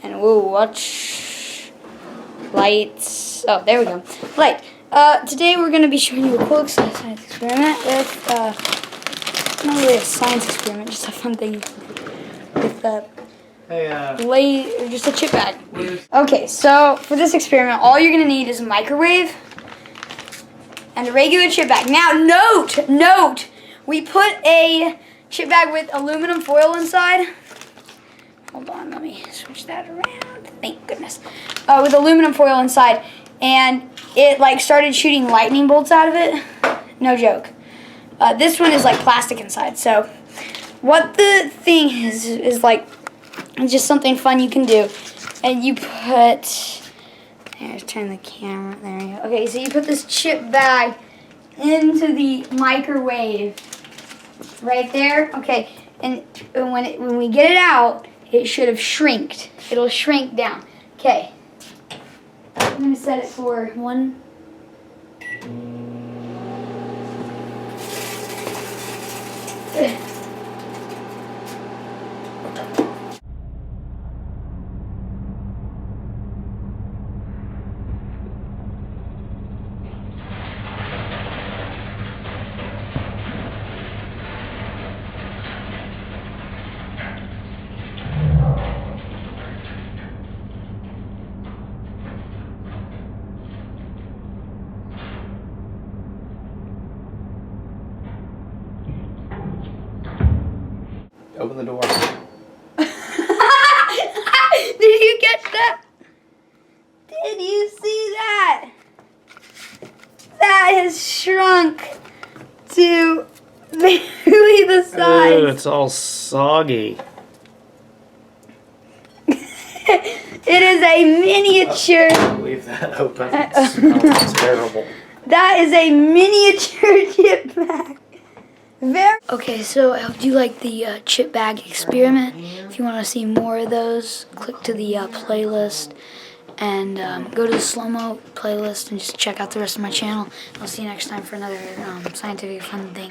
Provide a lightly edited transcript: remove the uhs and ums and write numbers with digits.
And we'll watch lights. Oh, there we go. Light. Today we're going to be showing you a cool science experiment with, not really a science experiment, just a fun thing you can do with just a chip bag. Okay, so for this experiment, all you're going to need is a microwave and a regular chip bag. Now, note, we put a chip bag with aluminum foil inside. Hold on, let me switch that around. Thank goodness. With aluminum foil inside, and it like started shooting lightning bolts out of it. No joke. This one is like plastic inside. So what the thing is like just something fun you can do. And you put, here's turn the camera, there you go. Okay, so you put this chip bag into the microwave right there. Okay, and when we get it out, it should have shrinked. It'll shrink down. Okay. I'm going to set it for 1. Open the door. Did you catch that? Did you see that? That has shrunk to barely the size. Ooh, it's all soggy. It is a miniature. Leave that open. It smells terrible. That is a miniature chip bag. Okay, so I hope you like the chip bag experiment. If you want to see more of those, click to the playlist and go to the slow-mo playlist and just check out the rest of my channel. I'll see you next time for another scientific fun thing.